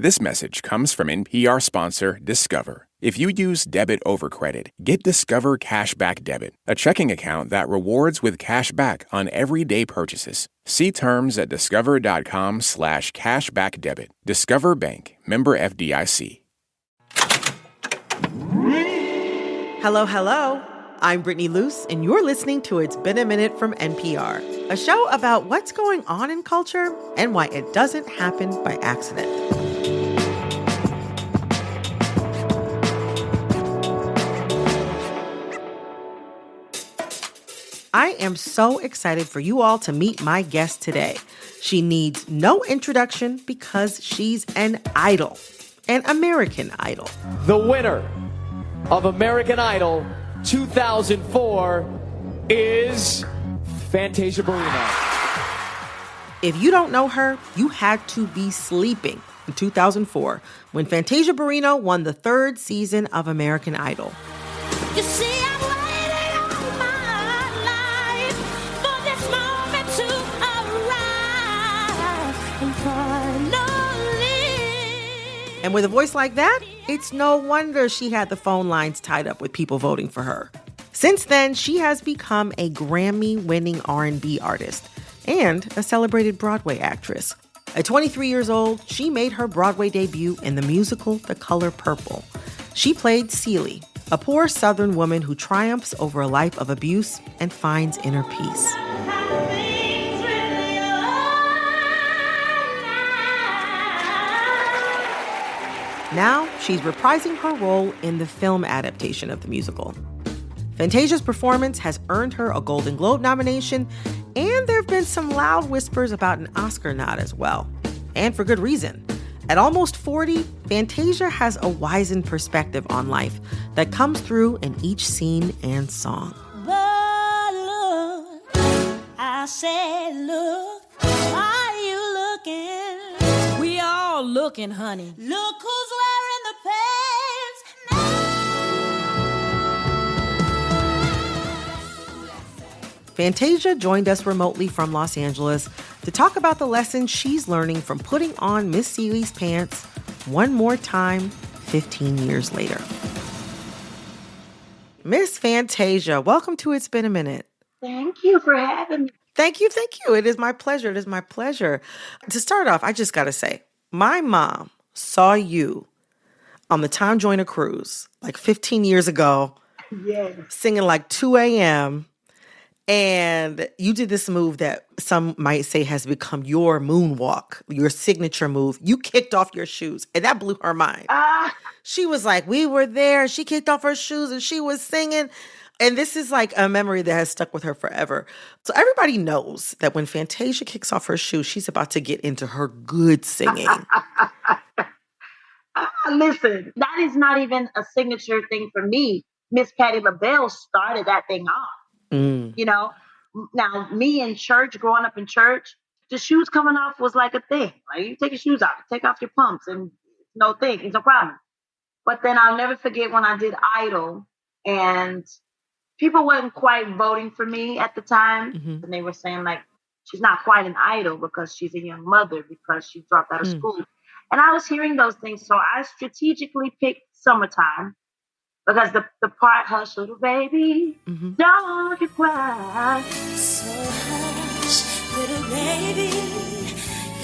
This message comes from NPR sponsor Discover. If you use debit over credit, get Discover Cashback Debit, a checking account that rewards with cash back on everyday purchases. See terms at discover.com/cashbackdebit. Discover Bank, member FDIC. Hello, hello. I'm Brittany Luce, and you're listening to It's Been a Minute from NPR, a show about what's going on in culture and why it doesn't happen by accident. I am so excited for you all to meet my guest today. She needs no introduction because she's an idol, an American Idol. The winner of American Idol 2004 is Fantasia Barrino. If you don't know her, you had to be sleeping in 2004 when Fantasia Barrino won the third season of American Idol. You see, I've waited all my life for this moment to arrive, and finally. And with a voice like that, it's no wonder she had the phone lines tied up with people voting for her. Since then, she has become a Grammy-winning R&B artist and a celebrated Broadway actress. At 23 years old, she made her Broadway debut in the musical The Color Purple. She played Celie, a poor Southern woman who triumphs over a life of abuse and finds inner peace. Now, she's reprising her role in the film adaptation of the musical. Fantasia's performance has earned her a Golden Globe nomination, and there have been some loud whispers about an Oscar nod as well. And for good reason. At almost 40, Fantasia has a wizened perspective on life that comes through in each scene and song. But look, I said, look, are you looking? We all looking, honey. Look who's wearing the pants now. Fantasia joined us remotely from Los Angeles to talk about the lessons she's learning from putting on Miss Celie's pants one more time 15 years later. Miss Fantasia, welcome to It's Been a Minute. Thank you for having me. Thank you. It is my pleasure. To start off, I just got to say, my mom saw you on the Tom Joyner cruise like 15 years ago, Yes. singing like 2 a.m., and you did this move that some might say has become your moonwalk, your signature move. You kicked off your shoes, and that blew her mind. She was like, we were there. She kicked off her shoes, and she was singing. And this is like a memory that has stuck with her forever. So everybody knows that when Fantasia kicks off her shoes, she's about to get into her good singing. Listen, that is not even a signature thing for me. Miss Patti LaBelle started that thing off. You know, now me in church, growing up in church, the shoes coming off was like a thing. Like, you take your shoes off, take off your pumps, and no thing, it's no problem. But then I'll never forget when I did Idol, and people wasn't quite voting for me at the time. Mm-hmm. And they were saying, like, she's not quite an idol because she's a young mother because she dropped out of school. And I was hearing those things, so I strategically picked Summertime. Because the part, hush, little baby, don't you cry. So hush, little baby,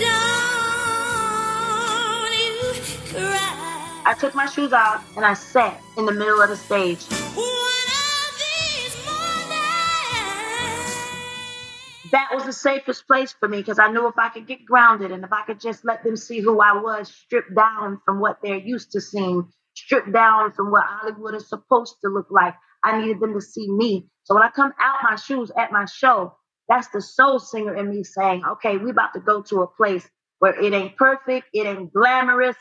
don't you cry. I took my shoes off and I sat in the middle of the stage. That was the safest place for me because I knew if I could get grounded and if I could just let them see who I was, stripped down from what they're used to seeing, stripped down from what Hollywood is supposed to look like, I needed them to see me. So when I come out my shoes at my show, that's the soul singer in me saying, okay, we about to go to a place where it ain't perfect, it ain't glamorous.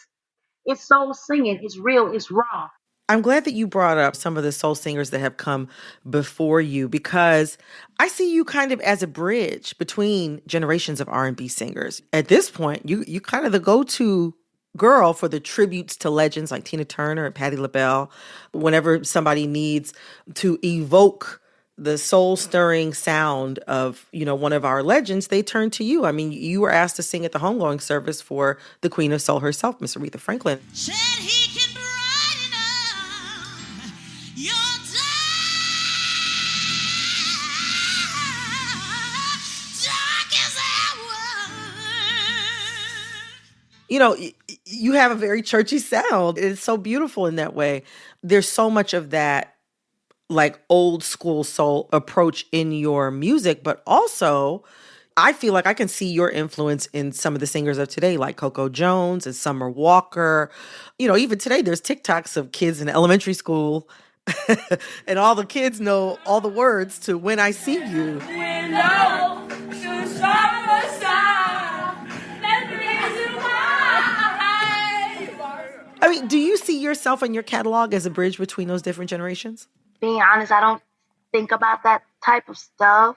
It's soul singing, it's real, it's raw. I'm glad that you brought up some of the soul singers that have come before you because I see you kind of as a bridge between generations of R&B singers. At this point, you kind of the go-to girl for the tributes to legends like Tina Turner and Patti LaBelle. Whenever somebody needs to evoke the soul-stirring sound of, one of our legends, they turned to you. I mean, you were asked to sing at the homegoing service for the Queen of Soul herself, Miss Aretha Franklin. Said he can brighten up your darkest hour. You have a very churchy sound. It's so beautiful in that way. There's so much of that like old school soul approach in your music, but also I feel like I can see your influence in some of the singers of today, like Coco Jones and Summer Walker. Even today there's TikToks of kids in elementary school and all the kids know all the words to When I See You. I mean, do you see yourself in your catalog as a bridge between those different generations? Being honest, I don't think about that type of stuff.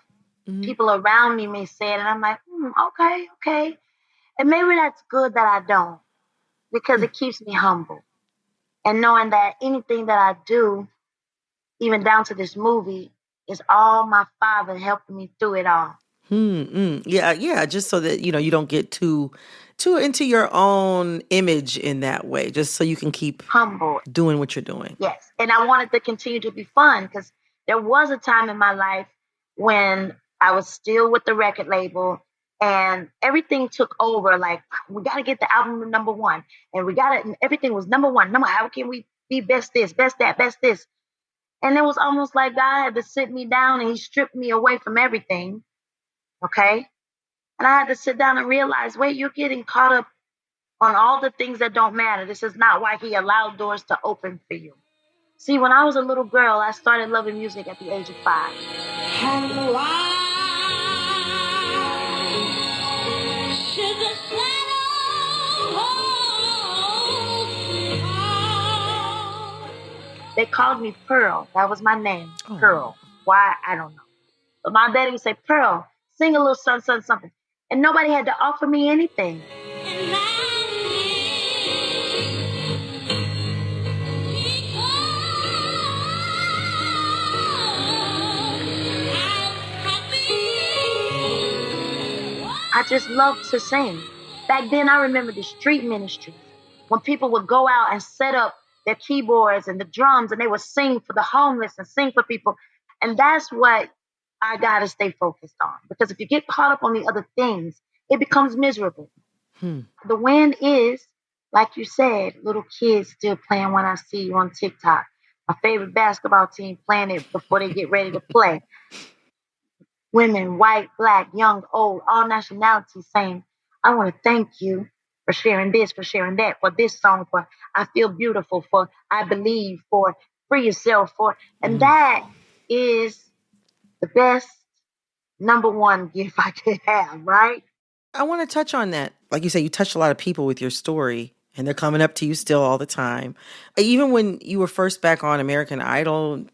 Mm-hmm. People around me may say it, and I'm like, okay. And maybe that's good that I don't, because it keeps me humble. And knowing that anything that I do, even down to this movie, is all my Father helping me through it all. Yeah. Just so that, you don't get too into your own image in that way, just so you can keep humble doing what you're doing. Yes. And I wanted to continue to be fun, because there was a time in my life when I was still with the record label and everything took over. Like, we got to get the album to number one, and everything was number one. How can we be best this, best that, best this? And it was almost like God had to sit me down and he stripped me away from everything. Okay. And I had to sit down and realize, wait, you're getting caught up on all the things that don't matter. This is not why he allowed doors to open for you. See, when I was a little girl, I started loving music at the age of 5. They called me Pearl. That was my name, Pearl. Why? I don't know. But my daddy would say, Pearl, sing a little something. And nobody had to offer me anything. I just loved to sing. Back then, I remember the street ministry, when people would go out and set up their keyboards and the drums, and they would sing for the homeless and sing for people. And that's what I got to stay focused on. Because if you get caught up on the other things, it becomes miserable. The win is, like you said, little kids still playing When I See You on TikTok. My favorite basketball team playing it before they get ready to play. Women, white, black, young, old, all nationalities saying, I want to thank you for sharing this, for sharing that, for this song, for I Feel Beautiful, for I Believe, for Free Yourself, for, and that is the best number one gift I could have, right? I want to touch on that. Like you say, you touched a lot of people with your story, and they're coming up to you still all the time. Even when you were first back on American Idol,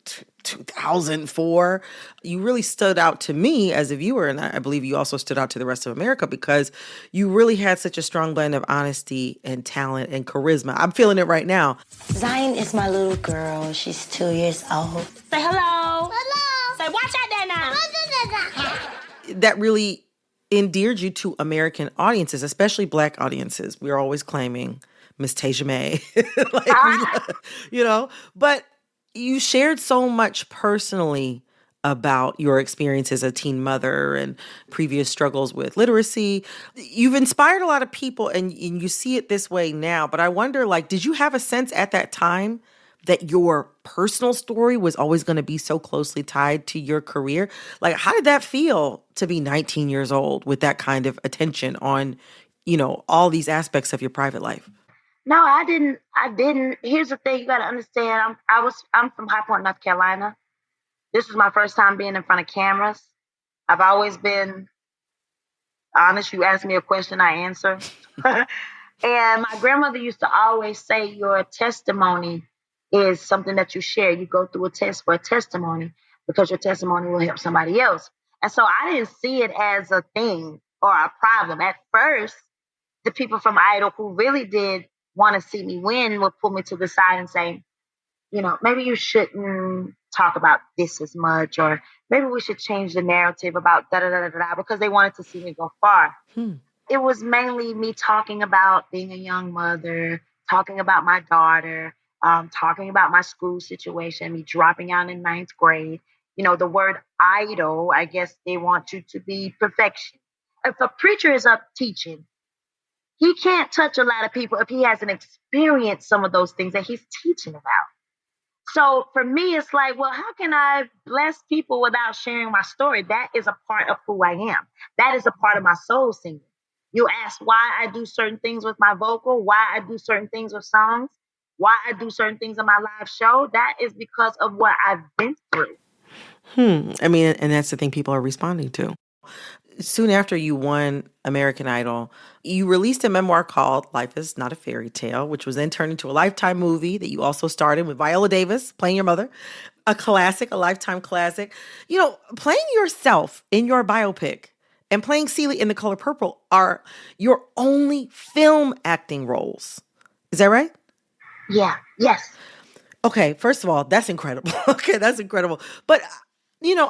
2004, you really stood out to me as a viewer, and I believe you also stood out to the rest of America because you really had such a strong blend of honesty and talent and charisma. I'm feeling it right now. Zion is my little girl. She's 2 years old. Say hello. Hello. Say watch out there now. That really endeared you to American audiences, especially Black audiences. We're always claiming Miss Tasia May, but you shared so much personally about your experience as a teen mother and previous struggles with literacy. You've inspired a lot of people, and you see it this way now. But I wonder, did you have a sense at that time that your personal story was always going to be so closely tied to your career? How did that feel to be 19 years old with that kind of attention on, all these aspects of your private life? No, I didn't. Here's the thing you got to understand. I'm from High Point, North Carolina. This was my first time being in front of cameras. I've always been honest. You ask me a question, I answer. And my grandmother used to always say your testimony is something that you share. You go through a test for a testimony because your testimony will help somebody else. And so I didn't see it as a thing or a problem. At first, the people from Idol who really did want to see me win would pull me to the side and say, maybe you shouldn't talk about this as much, or maybe we should change the narrative about da da da da da, because they wanted to see me go far. It was mainly me talking about being a young mother, talking about my daughter, talking about my school situation, me dropping out in ninth grade. The word idol, I guess they want you to be perfection. If a preacher is up teaching, he can't touch a lot of people if he hasn't experienced some of those things that he's teaching about. So for me, it's like, well, how can I bless people without sharing my story? That is a part of who I am. That is a part of my soul singing. You ask why I do certain things with my vocal, why I do certain things with songs, why I do certain things in my live show. That is because of what I've been through. I mean, and that's the thing people are responding to. Soon after you won American Idol, you released a memoir called Life is Not a Fairy Tale, which was then turned into a Lifetime movie that you also starred in with Viola Davis playing your mother. A classic, a Lifetime classic. Playing yourself in your biopic and playing Celie in The Color Purple are your only film acting roles. Is that right? Yeah. Yes. Okay, first of all, that's incredible. Okay, that's incredible. But,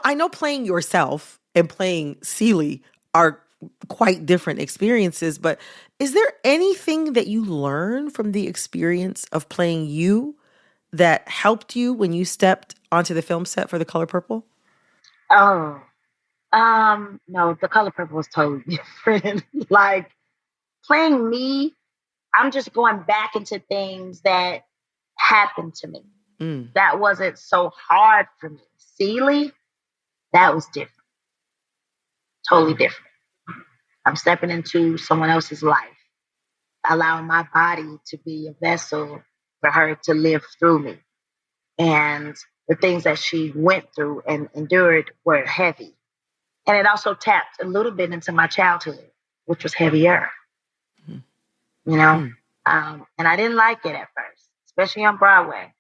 I know playing yourself and playing Celie are quite different experiences, but is there anything that you learned from the experience of playing you that helped you when you stepped onto the film set for The Color Purple? Oh, no, The Color Purple was totally different. Like, playing me, I'm just going back into things that happened to me. That wasn't so hard for me. Celie, that was different. Totally different. I'm stepping into someone else's life, allowing my body to be a vessel for her to live through me. And the things that she went through and endured were heavy. And it also tapped a little bit into my childhood, which was heavier. And I didn't like it at first, especially on Broadway.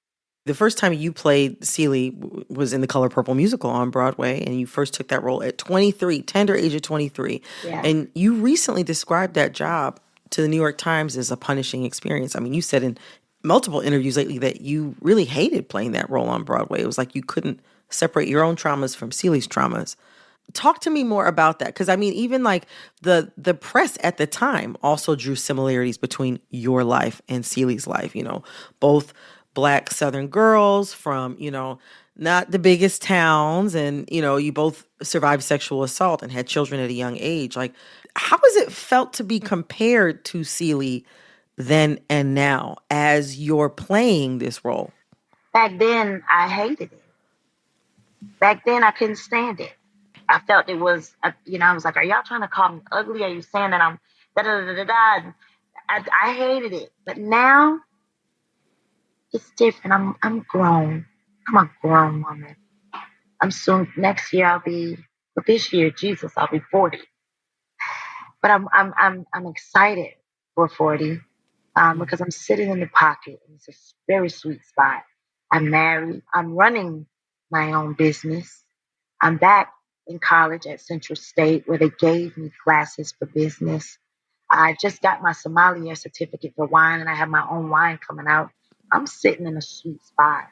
The first time you played Celie was in The Color Purple musical on Broadway, and you first took that role at 23, tender age of 23. Yeah. And you recently described that job to the New York Times as a punishing experience. I mean, you said in multiple interviews lately that you really hated playing that role on Broadway. It was like you couldn't separate your own traumas from Celie's traumas. Talk to me more about that, because I mean, even like the press at the time also drew similarities between your life and Celie's life. Both Black Southern girls from not the biggest towns, and you both survived sexual assault and had children at a young age. Like, how has it felt to be compared to Celie then and now as you're playing this role? Back then, I hated it. Back then, I couldn't stand it. I felt it was, I was like, are y'all trying to call me ugly? Are you saying that I'm da-da-da-da-da? I hated it. But now, it's different. I'm grown. I'm a grown woman. Next year this year, Jesus, I'll be 40. But I'm excited for 40 because I'm sitting in the pocket. It's a very sweet spot. I'm married. I'm running my own business. I'm back in college at Central State, where they gave me classes for business. I just got my sommelier certificate for wine, and I have my own wine coming out. I'm sitting in a sweet spot.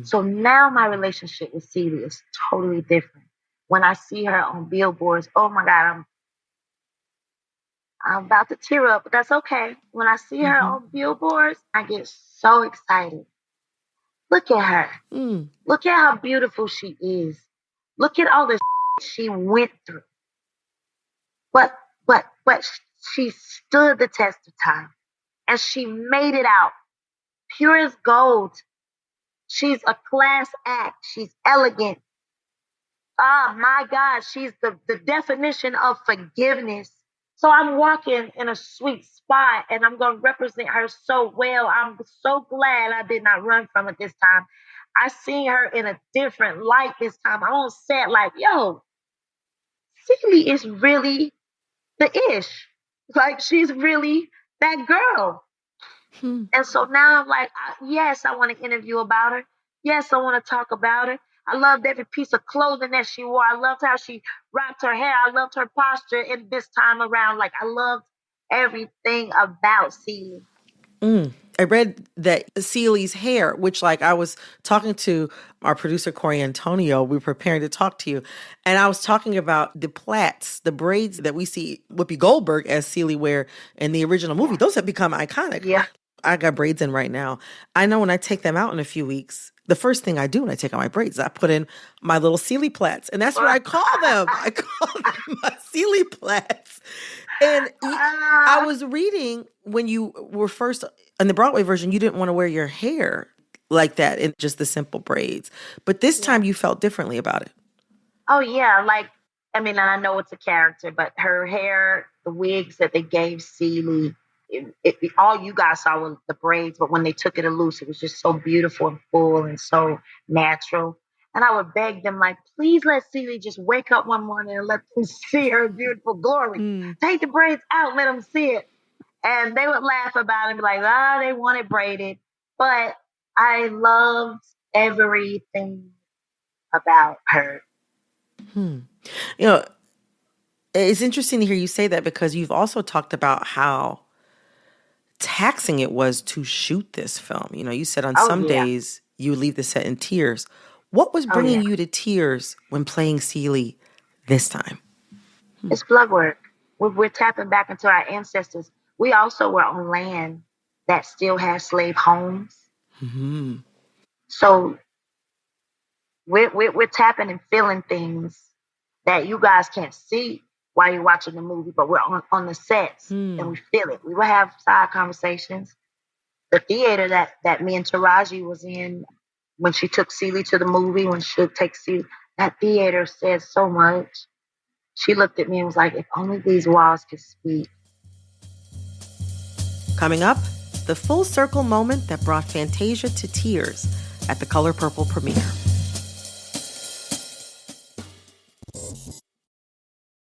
So now my relationship with Celie is totally different. When I see her on billboards, oh my God, I'm about to tear up, but that's okay. When I see her on billboards, I get so excited. Look at her. Look at how beautiful she is. Look at all the she went through. But she stood the test of time, and she made it out pure as gold. She's a class act. She's elegant. Oh my God, she's the definition of forgiveness. So I'm walking in a sweet spot, and I'm going to represent her so well. I'm so glad I did not run from it this time. I seen her in a different light this time. I on set like, yo, Celie is really the ish. Like, she's really that girl. And so now I'm like, yes, I want to interview about her. Yes, I want to talk about her. I loved every piece of clothing that she wore. I loved how she wrapped her hair. I loved her posture. And this time around, like, I loved everything about Celie. And I read that Celie's hair, which like I was talking to our producer, Corey Antonio, we were preparing to talk to you. And I was talking about the plaits, the braids that we see Whoopi Goldberg as Celie wear in the original movie. Those have become iconic. Yeah. I got braids in right now. I know when I take them out in a few weeks, the first thing I do when I take out my braids, I put in my little Celie plaits. And that's what I call them. I call them my Celie plaits. And I was reading when you were first in the Broadway version, you didn't want to wear your hair like that in just the simple braids. But this time you felt differently about it. Oh, yeah. Like, I mean, and I know it's a character, but her hair, the wigs that they gave Celie, all you guys saw was the braids, but when they took it loose, it was just so beautiful and full and so natural. And I would beg them, like, please let Celie just wake up one morning and let them see her beautiful glory. Take the braids out, let them see it. And they would laugh about it and be like, they want it braided. But I loved everything about her. You know, it's interesting to hear you say that because you've also talked about how taxing it was to shoot this film. You know, you said on some days you would leave the set in tears. What was bringing you to tears when playing Celie this time? It's blood work. We're tapping back into our ancestors. We also were on land that still has slave homes. Mm-hmm. So we're tapping and feeling things that you guys can't see while you're watching the movie, but we're on the sets and we feel it. We will have side conversations. The theater that me and Taraji was in when she took Celie to the movie, when she takes Celie, that theater said so much. She looked at me and was like, if only these walls could speak. Coming up, the full circle moment that brought Fantasia to tears at the Color Purple premiere.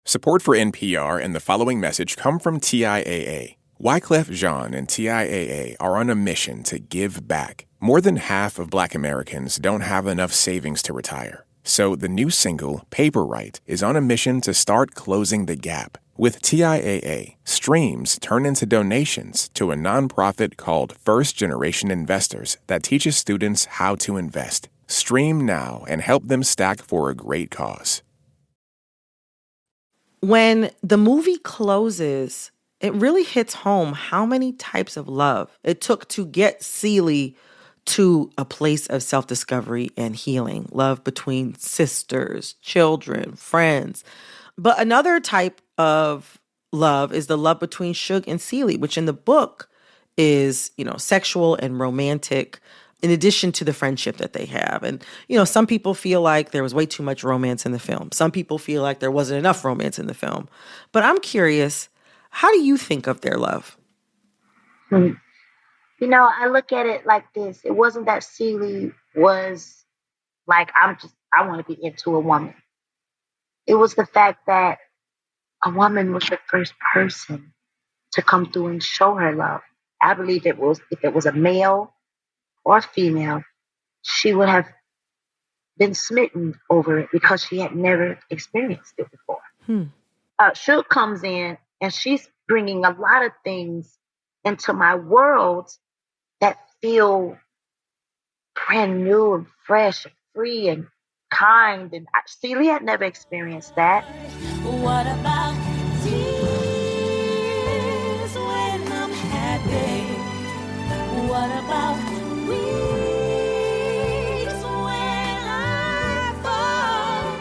Support for NPR and the following message come from TIAA. Wyclef Jean and TIAA are on a mission to give back. More than half of Black Americans don't have enough savings to retire. So the new single, Paper Right, is on a mission to start closing the gap. With TIAA, streams turn into donations to a nonprofit called First Generation Investors that teaches students how to invest. Stream now and help them stack for a great cause. When the movie closes, it really hits home how many types of love it took to get Celie to a place of self-discovery and healing. Love between sisters, children, friends. But another type of love is the love between Suge and Celie, which in the book is, sexual and romantic, in addition to the friendship that they have. And, some people feel like there was way too much romance in the film. Some people feel like there wasn't enough romance in the film. But I'm curious, how do you think of their love? I look at it like this. It wasn't that Celie was like, I want to be into a woman. It was the fact that a woman was the first person to come through and show her love. I believe if it was a male or female, she would have been smitten over it because she had never experienced it before. Suge comes in and she's bringing a lot of things into my world that feel brand new and fresh and free and kind. And Celie had never experienced that. What about tears when I'm happy? What about weeks when I fall?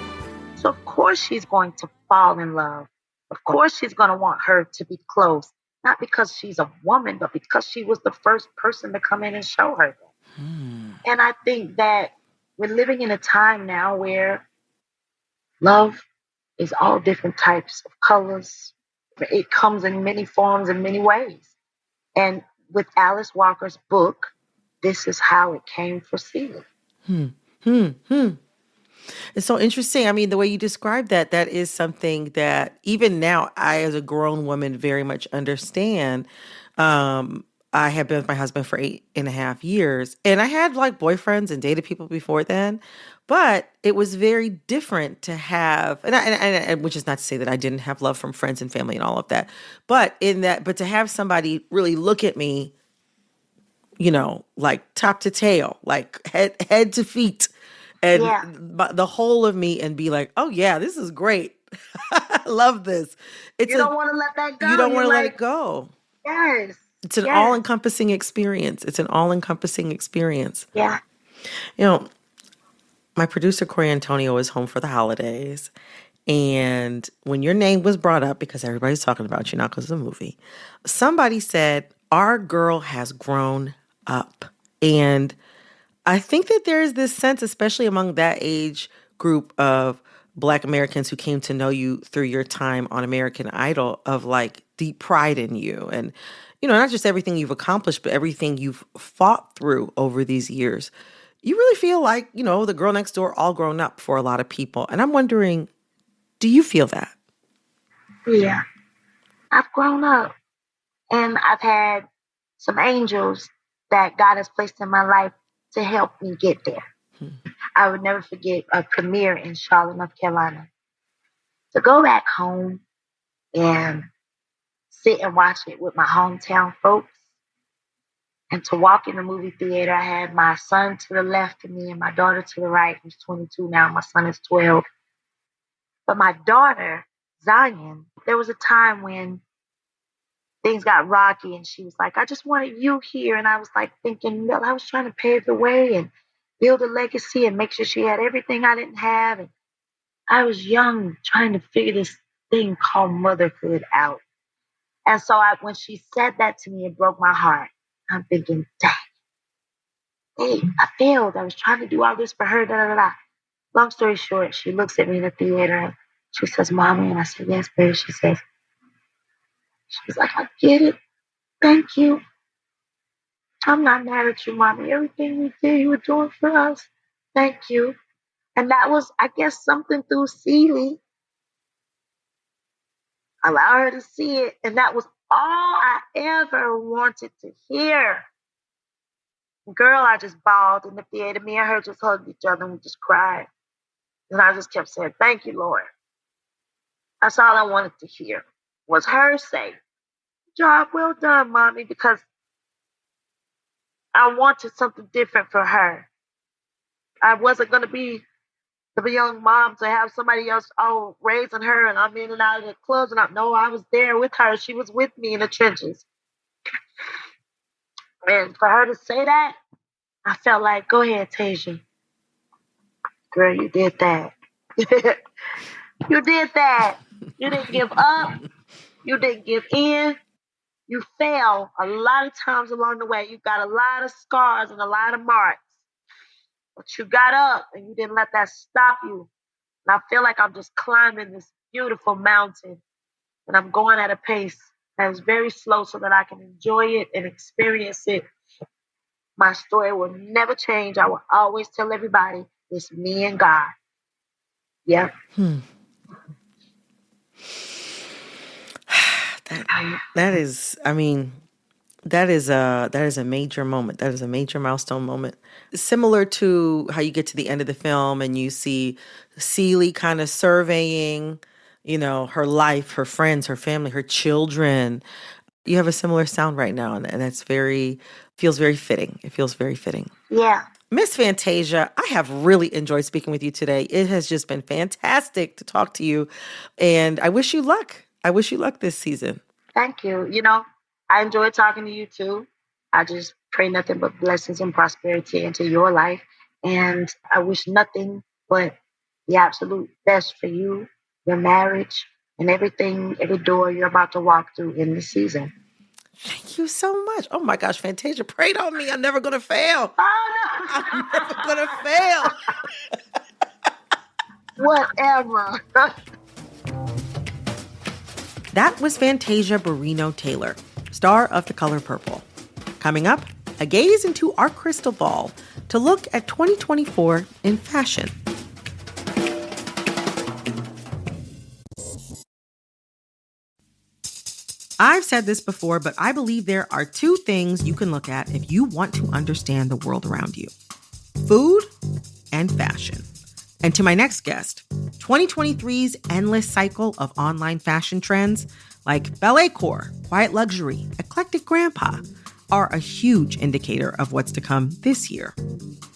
So of course she's going to fall in love. Of course she's going to want her to be close. Not because she's a woman, but because she was the first person to come in and show her that. And I think that we're living in a time now where love is all different types of colors. It comes in many forms and many ways. And with Alice Walker's book, this is how it came for Celie. It's so interesting. I mean, the way you described that is something that even now I, as a grown woman, very much understand. I have been with my husband for 8.5 years, and I had like boyfriends and dated people before then, but it was very different to have, and which is not to say that I didn't have love from friends and family and all of that, but to have somebody really look at me like top to tail, like head to feet, and Yeah. the whole of me, and be like, oh yeah, this is great. I love this. You don't want to let that go. You don't want to let like, it go. Yes. It's an all-encompassing experience. Yeah. My producer, Corey Antonio, is home for the holidays. And when your name was brought up, because everybody's talking about you, not because of the movie, somebody said, our girl has grown up. And I think that there's this sense, especially among that age group of Black Americans who came to know you through your time on American Idol, of like deep pride in you. And, not just everything you've accomplished, but everything you've fought through over these years. You really feel like, the girl next door, all grown up for a lot of people. And I'm wondering, do you feel that? Yeah. I've grown up, and I've had some angels that God has placed in my life to help me get there. I would never forget a premiere in Charlotte, North Carolina. To go back home and sit and watch it with my hometown folks, and to walk in the movie theater, I had my son to the left of me and my daughter to the right, who's 22 now. My son is 12. But my daughter, Zion, there was a time when things got rocky, and she was like, I just wanted you here. And I was like thinking, well, I was trying to pave the way and build a legacy and make sure she had everything I didn't have. And I was young, trying to figure this thing called motherhood out. And so when she said that to me, it broke my heart. I'm thinking, dang, hey, I failed. I was trying to do all this for her, da da da. Long story short, she looks at me in the theater and she says, Mommy. And I said, yes, baby. She's like, I get it. Thank you. I'm not mad at you, Mommy. Everything you did, you were doing for us. Thank you. And that was, I guess, something through Celie. Allow her to see it. And that was all I ever wanted to hear. Girl, I just bawled in the theater. Me and her just hugged each other and we just cried. And I just kept saying, thank you, Lord. That's all I wanted to hear was her say, job well done, Mommy, because I wanted something different for her. I wasn't going to be the young mom to have somebody else raising her and I'm in and out of the clubs. And I was there with her. She was with me in the trenches. And for her to say that, I felt like, go ahead, Tasia. Girl, you did that. You did that. You didn't give up. You didn't give in. You fell a lot of times along the way. You got a lot of scars and a lot of marks. But you got up and you didn't let that stop you. And I feel like I'm just climbing this beautiful mountain. And I'm going at a pace that is very slow so that I can enjoy it and experience it. My story will never change. I will always tell everybody it's me and God. Yeah. That is a major moment. That is a major milestone moment. Similar to how you get to the end of the film and you see Celie kind of surveying, her life, her friends, her family, her children. You have a similar sound right now, and that's feels very fitting. It feels very fitting. Yeah. Miss Fantasia, I have really enjoyed speaking with you today. It has just been fantastic to talk to you, and I wish you luck. I wish you luck this season. Thank you. I enjoyed talking to you too. I just pray nothing but blessings and prosperity into your life. And I wish nothing but the absolute best for you, your marriage, and everything, every door you're about to walk through in this season. Thank you so much. Oh my gosh, Fantasia prayed on me. I'm never going to fail. Oh, no. I'm never going to fail. Whatever. That was Fantasia Barrino-Taylor, star of The Color Purple. Coming up, a gaze into our crystal ball to look at 2024 in fashion. I've said this before, but I believe there are two things you can look at if you want to understand the world around you: food and fashion. And to my next guest, 2023's endless cycle of online fashion trends like ballet core, quiet luxury, eclectic grandpa, are a huge indicator of what's to come this year.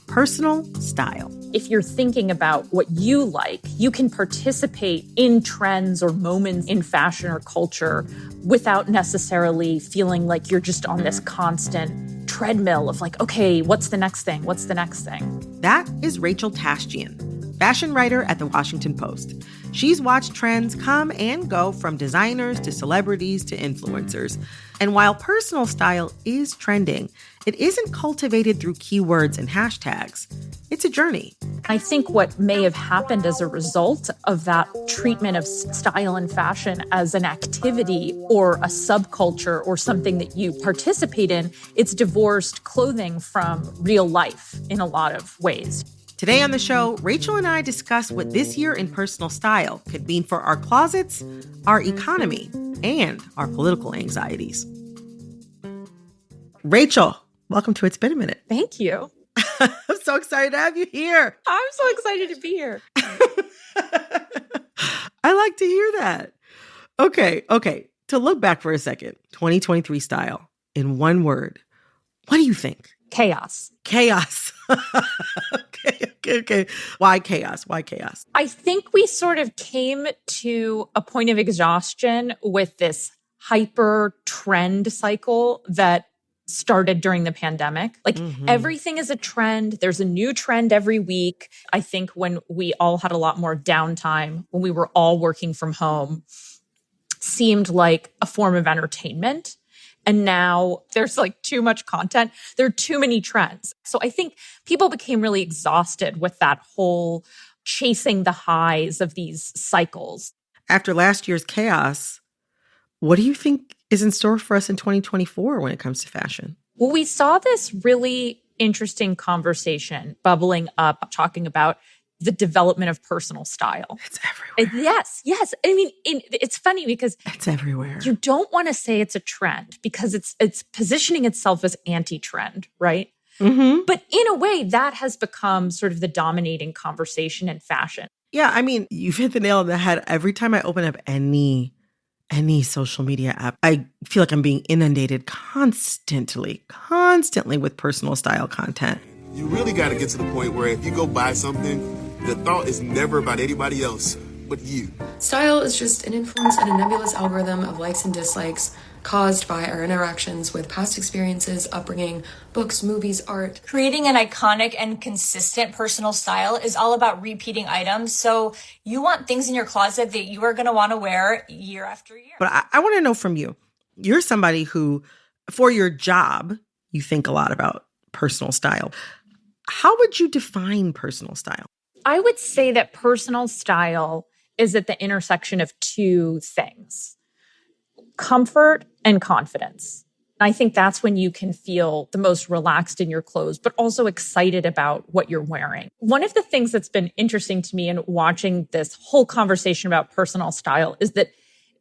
Personal style. If you're thinking about what you like, you can participate in trends or moments in fashion or culture without necessarily feeling like you're just on this constant treadmill of like, okay, what's the next thing? What's the next thing? That is Rachel Tashjian, fashion writer at The Washington Post. She's watched trends come and go from designers to celebrities to influencers. And while personal style is trending, it isn't cultivated through keywords and hashtags. It's a journey. I think what may have happened as a result of that treatment of style and fashion as an activity or a subculture or something that you participate in, it's divorced clothing from real life in a lot of ways. Today on the show, Rachel and I discuss what this year in personal style could mean for our closets, our economy, and our political anxieties. Rachel, welcome to It's Been a Minute. Thank you. I'm so excited to have you here. I'm so excited to be here. I like to hear that. Okay. To look back for a second, 2023 style, in one word, what do you think? Chaos. Chaos. Okay. Why chaos? I think we sort of came to a point of exhaustion with this hyper trend cycle that started during the pandemic. Like everything is a trend. There's a new trend every week. I think when we all had a lot more downtime, when we were all working from home, seemed like a form of entertainment. And now there's like too much content. There are too many trends. So I think people became really exhausted with that whole chasing the highs of these cycles. After last year's chaos, what do you think is in store for us in 2024 when it comes to fashion? Well, we saw this really interesting conversation bubbling up, talking about the development of personal style. It's everywhere. Yes. I mean, it's funny because it's everywhere. You don't want to say it's a trend because it's positioning itself as anti-trend, right? Mm-hmm. But in a way, that has become sort of the dominating conversation in fashion. Yeah, I mean, you've hit the nail on the head. Every time I open up any social media app, I feel like I'm being inundated constantly with personal style content. You really got to get to the point where if you go buy something, the thought is never about anybody else but you. Style is just an influence and a nebulous algorithm of likes and dislikes caused by our interactions with past experiences, upbringing, books, movies, art. Creating an iconic and consistent personal style is all about repeating items. So you want things in your closet that you are going to want to wear year after year. But I want to know from you. You're somebody who, for your job, you think a lot about personal style. How would you define personal style? I would say that personal style is at the intersection of two things: comfort and confidence. I think that's when you can feel the most relaxed in your clothes, but also excited about what you're wearing. One of the things that's been interesting to me in watching this whole conversation about personal style is that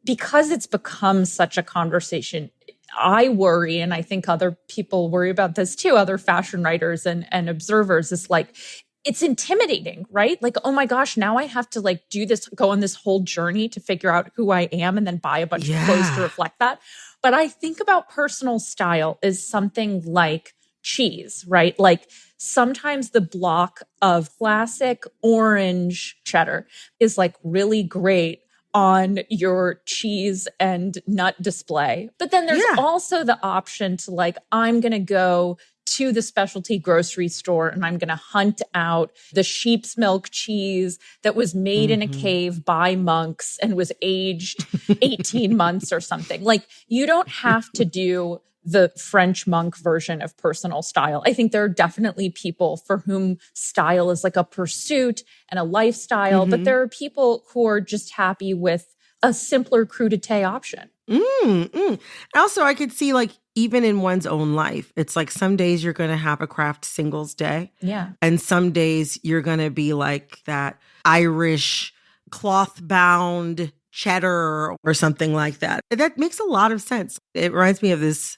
because it's become such a conversation, I worry, and I think other people worry about this too, other fashion writers and observers, is like, it's intimidating, right? Like, oh my gosh, now I have to like go on this whole journey to figure out who I am and then buy a bunch of clothes to reflect that. But I think about personal style as something like cheese, right? Like sometimes the block of classic orange cheddar is like really great on your cheese and nut display. But then there's also the option to like, I'm going to go to the specialty grocery store and I'm going to hunt out the sheep's milk cheese that was made in a cave by monks and was aged 18 months or something. Like, you don't have to do the French monk version of personal style. I think there are definitely people for whom style is like a pursuit and a lifestyle, but there are people who are just happy with a simpler crudité option. Also, I could see like even in one's own life, it's like some days you're going to have a craft singles day. Yeah. And some days you're going to be like that Irish cloth bound cheddar or something like that. That makes a lot of sense. It reminds me of this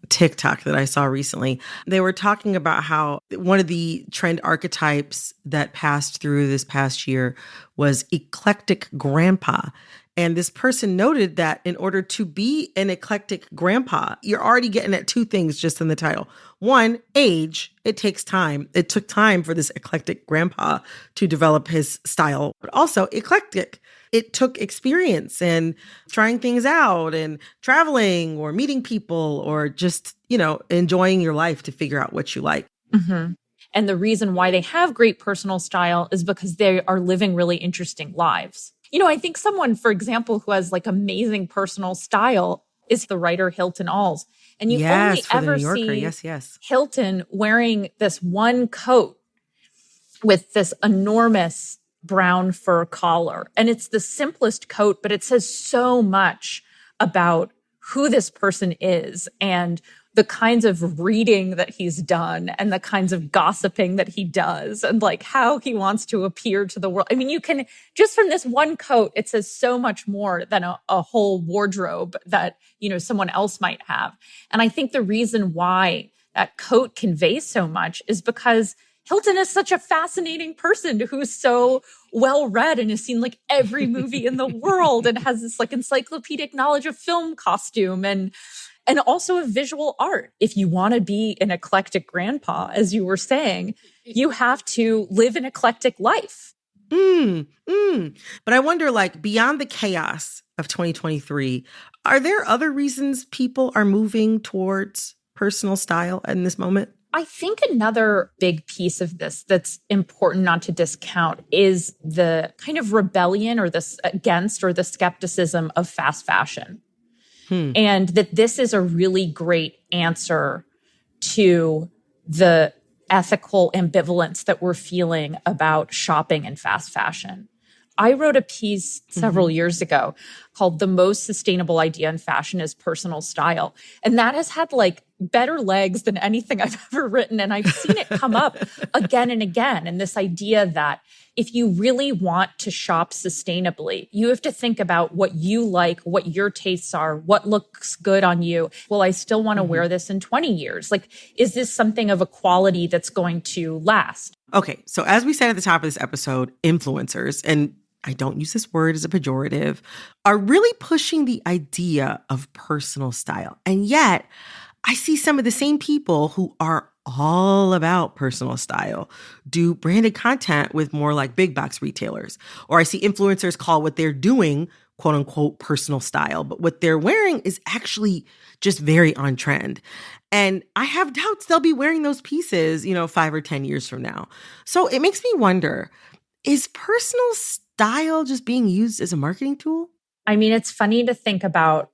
TikTok that I saw recently. They were talking about how one of the trend archetypes that passed through this past year was eclectic grandpa. And this person noted that in order to be an eclectic grandpa, you're already getting at two things just in the title. One, age. It takes time. It took time for this eclectic grandpa to develop his style, but also eclectic. It took experience and trying things out and traveling or meeting people or just, enjoying your life to figure out what you like. Mm-hmm. And the reason why they have great personal style is because they are living really interesting lives. I think someone, for example, who has like amazing personal style is the writer Hilton Als. And you only ever see Hilton wearing this one coat with this enormous brown fur collar. And it's the simplest coat, but it says so much about who this person is and the kinds of reading that he's done and the kinds of gossiping that he does and like how he wants to appear to the world. I mean, you can just from this one coat, it says so much more than a whole wardrobe that, someone else might have. And I think the reason why that coat conveys so much is because Hilton is such a fascinating person who's so well read and has seen like every movie in the world and has this like encyclopedic knowledge of film costume and also of visual art. If you want to be an eclectic grandpa, as you were saying, you have to live an eclectic life. But I wonder, like, beyond the chaos of 2023, are there other reasons people are moving towards personal style in this moment? I think another big piece of this that's important not to discount is the kind of rebellion or the skepticism of fast fashion. And that this is a really great answer to the ethical ambivalence that we're feeling about shopping in fast fashion. I wrote a piece several years ago called "The Most Sustainable Idea in Fashion is Personal Style." And that has had like better legs than anything I've ever written. And I've seen it come up again and again. And this idea that if you really want to shop sustainably, you have to think about what you like, what your tastes are, what looks good on you. Will I still want to wear this in 20 years? Like, is this something of a quality that's going to last? Okay, so as we said at the top of this episode, influencers, and I don't use this word as a pejorative, are really pushing the idea of personal style. And yet, I see some of the same people who are all about personal style do branded content with more like big box retailers. Or I see influencers call what they're doing, quote unquote, personal style. But what they're wearing is actually just very on trend. And I have doubts they'll be wearing those pieces, 5 or 10 years from now. So it makes me wonder, is personal style just being used as a marketing tool? I mean, it's funny to think about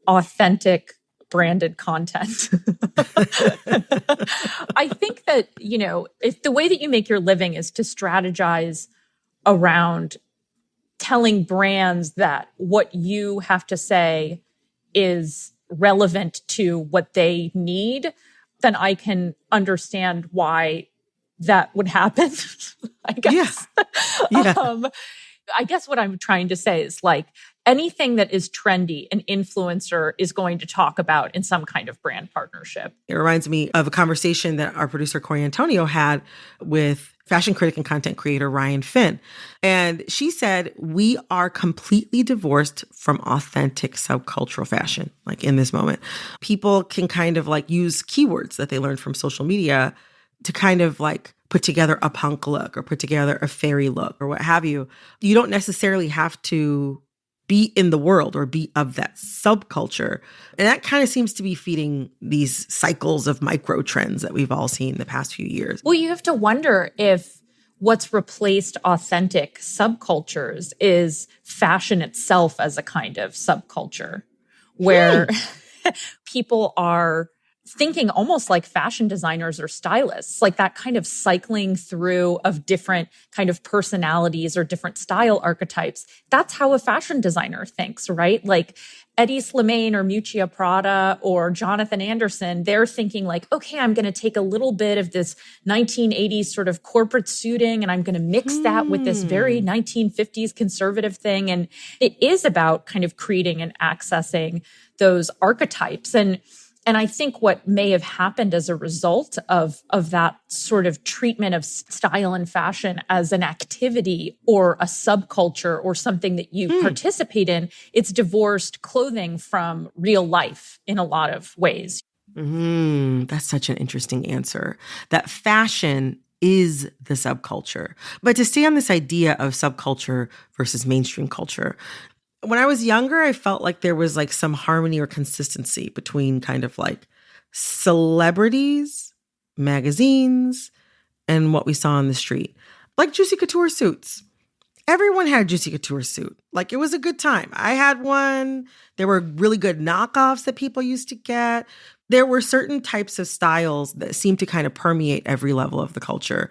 authentic branded content. I think that, if the way that you make your living is to strategize around telling brands that what you have to say is relevant to what they need, then I can understand why that would happen, I guess. Yeah. I guess what I'm trying to say is like anything that is trendy, an influencer is going to talk about in some kind of brand partnership. It reminds me of a conversation that our producer Corey Antonio had with fashion critic and content creator Ryan Finn. And she said, we are completely divorced from authentic subcultural fashion, like in this moment. People can kind of like use keywords that they learned from social media to kind of like put together a punk look or put together a fairy look or what have you. You don't necessarily have to be in the world or be of that subculture. And that kind of seems to be feeding these cycles of micro trends that we've all seen the past few years. Well, you have to wonder if what's replaced authentic subcultures is fashion itself as a kind of subculture where people are thinking almost like fashion designers or stylists, like that kind of cycling through of different kind of personalities or different style archetypes. That's how a fashion designer thinks, right? Like Eddie Slimane or Miuccia Prada or Jonathan Anderson, they're thinking like, okay, I'm going to take a little bit of this 1980s sort of corporate suiting and I'm going to mix that with this very 1950s conservative thing. And it is about kind of creating and accessing those archetypes. And And I think what may have happened as a result of that sort of treatment of style and fashion as an activity or a subculture or something that you participate in, it's divorced clothing from real life in a lot of ways. That's such an interesting answer. That fashion is the subculture. But to stay on this idea of subculture versus mainstream culture, when I was younger, I felt like there was like some harmony or consistency between kind of like celebrities, magazines, and what we saw on the street. Like Juicy Couture suits. Everyone had a Juicy Couture suit. Like, it was a good time. I had one. There were really good knockoffs that people used to get. There were certain types of styles that seemed to kind of permeate every level of the culture.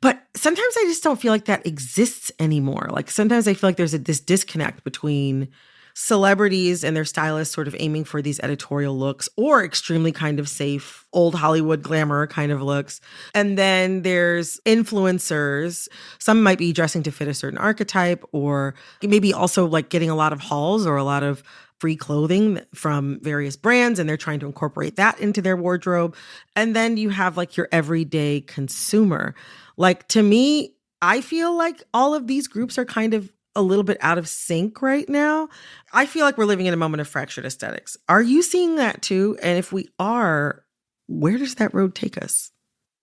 But sometimes I just don't feel like that exists anymore. Like, sometimes I feel like there's this disconnect between celebrities and their stylists sort of aiming for these editorial looks or extremely kind of safe old Hollywood glamour kind of looks. And then there's influencers. Some might be dressing to fit a certain archetype, or maybe also like getting a lot of hauls or a lot of free clothing from various brands, and they're trying to incorporate that into their wardrobe. And then you have like your everyday consumer. Like, to me, I feel like all of these groups are kind of a little bit out of sync right now. I feel like we're living in a moment of fractured aesthetics. Are you seeing that too? And if we are, where does that road take us?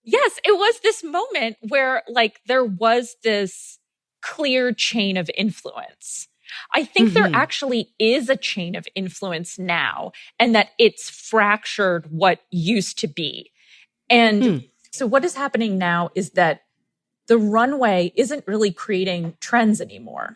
Yes, it was this moment where like there was this clear chain of influence. I think there actually is a chain of influence now, and that it's fractured what used to be. And so what is happening now is that the runway isn't really creating trends anymore.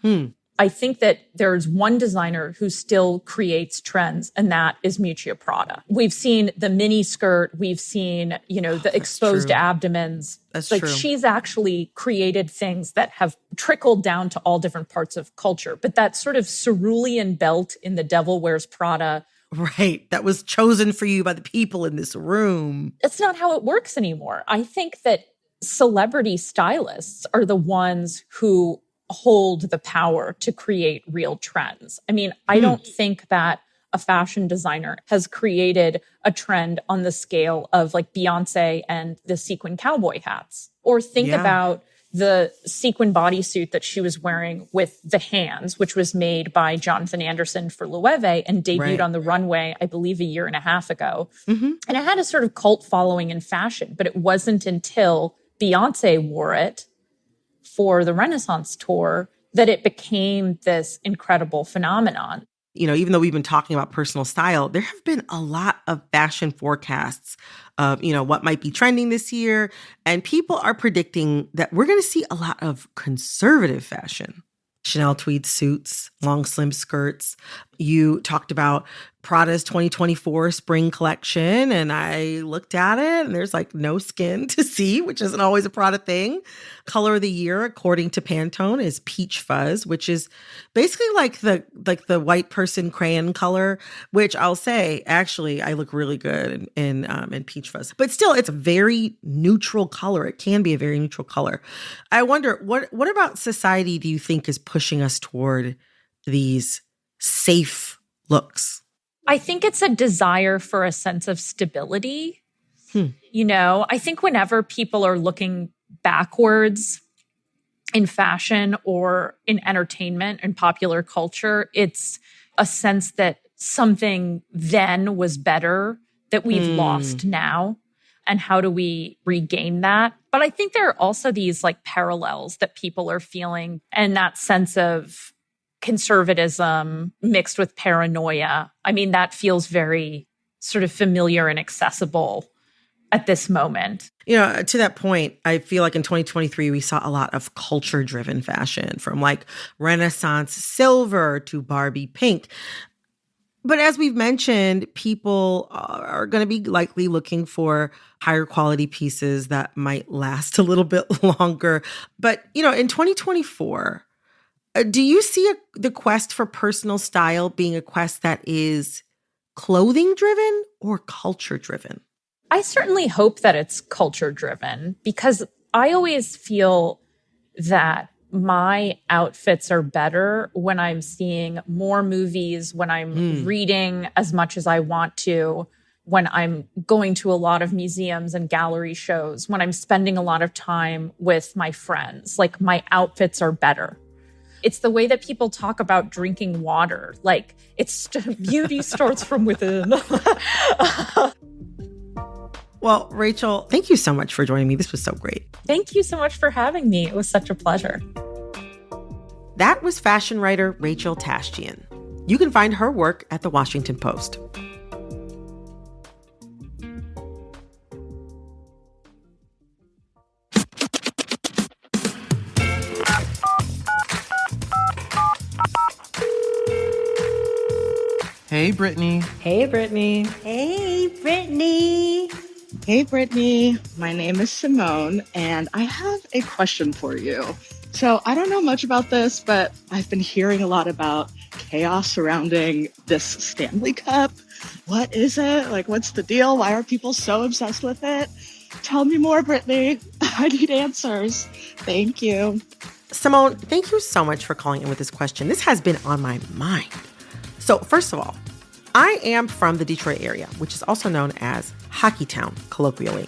I think that there's one designer who still creates trends, and that is Miuccia Prada. We've seen the mini skirt. We've seen, the exposed abdomens. That's like true. She's actually created things that have trickled down to all different parts of culture. But that sort of cerulean belt in The Devil Wears Prada, right, that was chosen for you by the people in this room. It's not how it works anymore. I think that celebrity stylists are the ones who hold the power to create real trends. I mean, I don't think that a fashion designer has created a trend on the scale of like Beyonce and the sequin cowboy hats. Or think about the sequin bodysuit that she was wearing with the hands, which was made by Jonathan Anderson for Loewe and debuted on the runway, I believe, 1.5 years ago. And it had a sort of cult following in fashion, but it wasn't until Beyonce wore it for the Renaissance tour that it became this incredible phenomenon. Even though we've been talking about personal style, there have been a lot of fashion forecasts of, what might be trending this year. And people are predicting that we're going to see a lot of conservative fashion. Chanel tweed suits, long slim skirts. You talked about Prada's 2024 spring collection, and I looked at it, and there's like no skin to see, which isn't always a Prada thing. Color of the year, according to Pantone, is peach fuzz, which is basically like the white person crayon color. Which I'll say, actually, I look really good in peach fuzz. But still, it's a very neutral color. It can be a very neutral color. I wonder, what about society do you think is pushing us toward these safe looks? I think it's a desire for a sense of stability. I think whenever people are looking backwards in fashion or in entertainment and popular culture, it's a sense that something then was better that we've lost now. And how do we regain that? But I think there are also these like parallels that people are feeling, and that sense of conservatism mixed with paranoia. I mean, that feels very sort of familiar and accessible at this moment. To that point, I feel like in 2023, we saw a lot of culture-driven fashion, from like Renaissance silver to Barbie pink. But as we've mentioned, people are going to be likely looking for higher quality pieces that might last a little bit longer. But, in 2024, do you see the quest for personal style being a quest that is clothing driven or culture driven? I certainly hope that it's culture driven, because I always feel that my outfits are better when I'm seeing more movies, when I'm reading as much as I want to, when I'm going to a lot of museums and gallery shows, when I'm spending a lot of time with my friends. Like, my outfits are better. It's the way that people talk about drinking water. Like, beauty starts from within. Well, Rachel, thank you so much for joining me. This was so great. Thank you so much for having me. It was such a pleasure. That was fashion writer Rachel Tashjian. You can find her work at The Washington Post. Hey, Brittany. Hey, Brittany. Hey, Brittany. Hey, Brittany. My name is Simone, and I have a question for you. So I don't know much about this, but I've been hearing a lot about chaos surrounding this Stanley Cup. What is it? Like, what's the deal? Why are people so obsessed with it? Tell me more, Brittany. I need answers. Thank you. Simone, thank you so much for calling in with this question. This has been on my mind. So first of all, I am from the Detroit area, which is also known as Hockey Town, colloquially.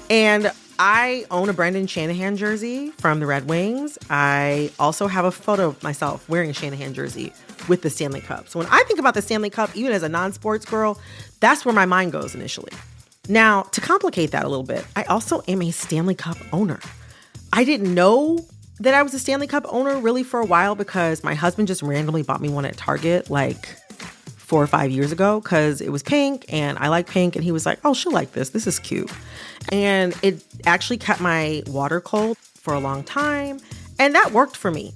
And I own a Brendan Shanahan jersey from the Red Wings. I also have a photo of myself wearing a Shanahan jersey with the Stanley Cup. So when I think about the Stanley Cup, even as a non-sports girl, that's where my mind goes initially. Now, to complicate that a little bit, I also am a Stanley Cup owner. I didn't know that I was a Stanley Cup owner really for a while because my husband just randomly bought me one at Target like 4 or 5 years ago because it was pink and I like pink. And he was like, oh, she'll like this. This is cute. And it actually kept my water cold for a long time. And that worked for me.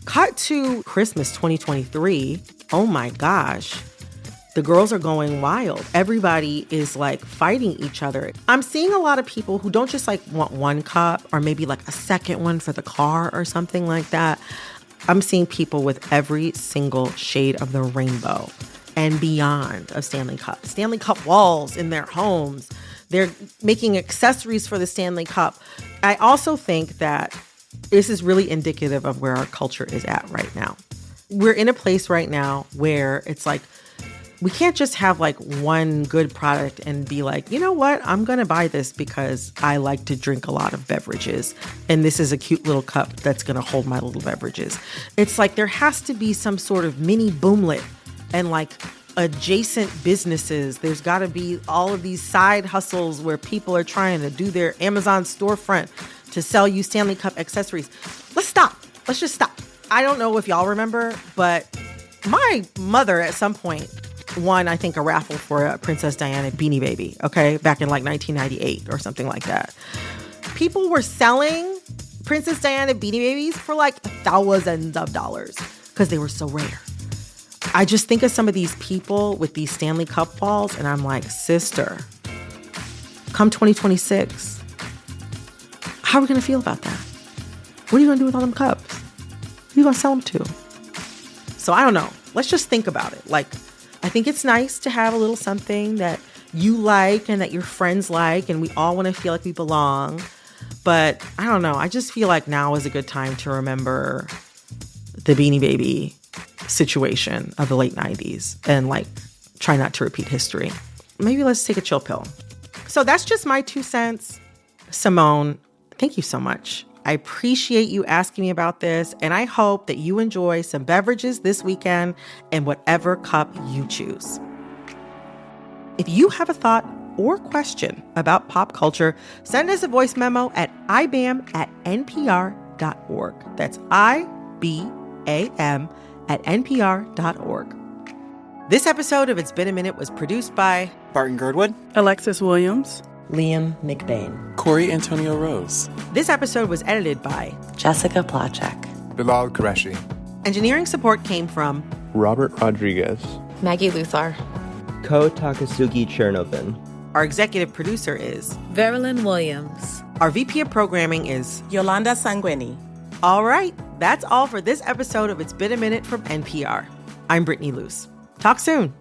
Cut to Christmas 2023. Oh my gosh. The girls are going wild. Everybody is like fighting each other. I'm seeing a lot of people who don't just like want one cup or maybe like a second one for the car or something like that. I'm seeing people with every single shade of the rainbow and beyond of Stanley Cup. Stanley Cup walls in their homes. They're making accessories for the Stanley Cup. I also think that this is really indicative of where our culture is at right now. We're in a place right now where it's like, we can't just have like one good product and be like, you know what, I'm going to buy this because I like to drink a lot of beverages. And this is a cute little cup that's going to hold my little beverages. It's like there has to be some sort of mini boomlet and like adjacent businesses. There's got to be all of these side hustles where people are trying to do their Amazon storefront to sell you Stanley Cup accessories. Let's stop. Let's just stop. I don't know if y'all remember, but my mother at some point won, I think, a raffle for a Princess Diana Beanie Baby, okay? Back in like 1998 or something like that. People were selling Princess Diana Beanie Babies for like thousands of dollars because they were so rare. I just think of some of these people with these Stanley Cup balls and I'm like, sister, come 2026, how are we going to feel about that? What are you going to do with all them cups? Who are you going to sell them to? So I don't know. Let's just think about it. Like, I think it's nice to have a little something that you like and that your friends like, and we all want to feel like we belong. But I don't know. I just feel like now is a good time to remember the Beanie Baby situation of the late 90s and like try not to repeat history. Maybe let's take a chill pill. So that's just my 2 cents. Simone, thank you so much. I appreciate you asking me about this, and I hope that you enjoy some beverages this weekend in whatever cup you choose. If you have a thought or question about pop culture, send us a voice memo at ibam@npr.org. That's IBAM@npr.org. This episode of It's Been a Minute was produced by Barton Girdwood, Alexis Williams, Liam McBain, Corey Antonio Rose. This episode was edited by Jessica Placzek, Bilal Qureshi. Engineering support came from Robert Rodriguez, Maggie Luthar, Ko Takasugi Chernovin. Our executive producer is Verilyn Williams. Our VP of programming is Yolanda Sanguini. All right, that's all for this episode of It's Been a Minute from NPR. I'm Brittany Luce. Talk soon.